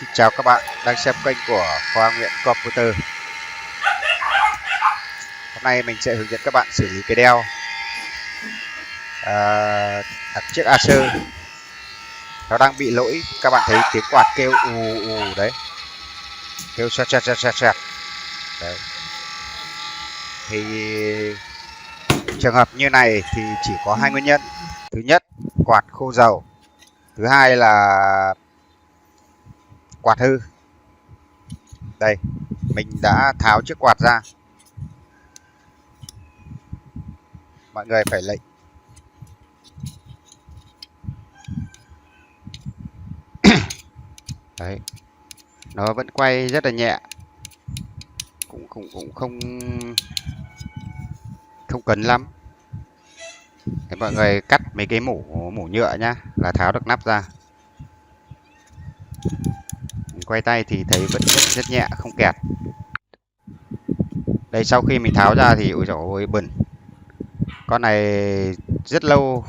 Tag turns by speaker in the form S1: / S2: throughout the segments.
S1: Xin chào các bạn đang xem kênh của Khoa Nguyễn Computer. Hôm nay mình sẽ hướng dẫn các bạn xử lý cái đeo chiếc Acer. Nó đang bị lỗi, các bạn thấy tiếng quạt kêu ù ù đấy, kêu xoẹt xoẹt xoẹt xoẹt xoẹt. Đấy. Thì trường hợp như này thì chỉ có hai nguyên nhân. Thứ nhất, quạt khô dầu. Thứ hai là quạt hư. Đây, mình đã tháo chiếc quạt ra. Mọi người phải lệnh. Đấy, nó vẫn quay rất là nhẹ, cũng không cấn lắm. Thế mọi người cắt mấy cái mủ nhựa nhá, là tháo được nắp ra. Mình quay tay thì thấy vẫn rất nhẹ, không kẹt. Đây, sau khi mình tháo ra thì ôi dồi ôi bẩn. Con này rất lâu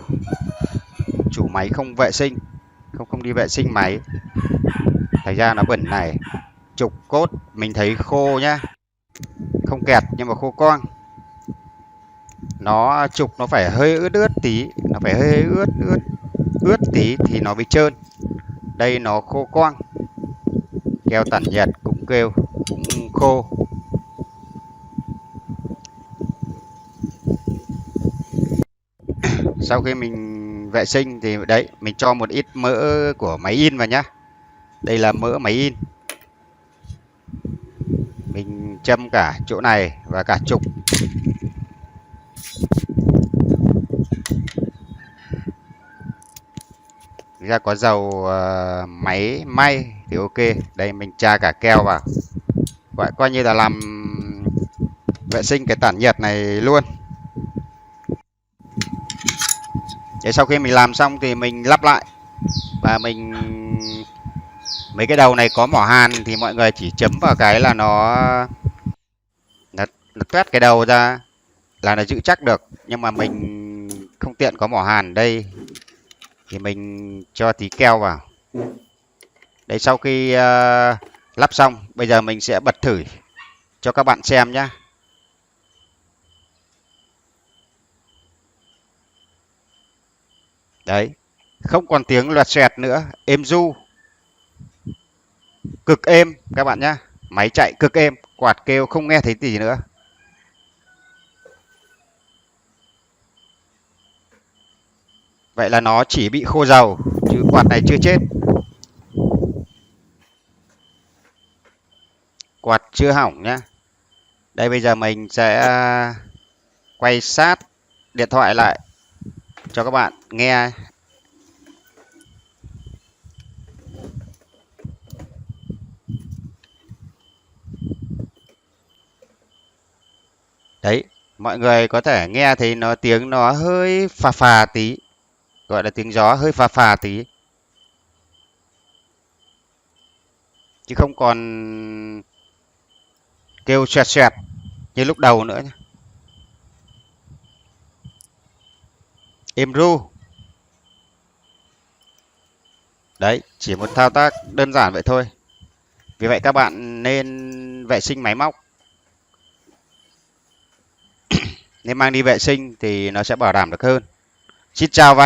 S1: chủ máy không vệ sinh, không đi vệ sinh máy, thành ra nó bẩn này. Trục cốt mình thấy khô nhá, không kẹt nhưng mà khô quang. Nó trục nó phải hơi ướt tí, nó phải hơi ướt tí thì nó mới trơn. Đây nó khô quang. Keo tản nhiệt cũng kêu cũng khô. Sau khi mình vệ sinh thì đấy, mình cho một ít mỡ của máy in vào nhá. Đây là mỡ máy in. Mình châm cả chỗ này và cả trục. Ra có dầu máy may thì ok. Đây mình tra cả keo vào. Vậy coi như là làm vệ sinh cái tản nhiệt này luôn. Để sau khi mình làm xong thì mình lắp lại. Và mấy cái đầu này có mỏ hàn thì mọi người chỉ chấm vào cái là nó tuét cái đầu ra là nó giữ chắc được. Nhưng mà mình không tiện có mỏ hàn đây thì mình cho tí keo vào. Đấy, sau khi lắp xong, bây giờ mình sẽ bật thử cho các bạn xem nhé. Đấy, không còn tiếng loẹt xoẹt nữa, êm ru, cực êm các bạn nhé. Máy chạy cực êm, quạt kêu không nghe thấy gì nữa. Vậy là nó chỉ bị khô dầu, chứ quạt này chưa chết. Quạt chưa hỏng nhá. Đây, bây giờ mình sẽ quay sát điện thoại lại cho các bạn nghe. Đấy, mọi người có thể nghe thấy nó tiếng nó hơi phà phà tí, gọi là tiếng gió hơi phà phà tí, chứ không còn kêu xoẹt xoẹt như lúc đầu nữa nhé. Êm ru. Đấy, chỉ một thao tác đơn giản vậy thôi. Vì vậy các bạn nên vệ sinh máy móc, nên mang đi vệ sinh thì nó sẽ bảo đảm được hơn. Xin chào và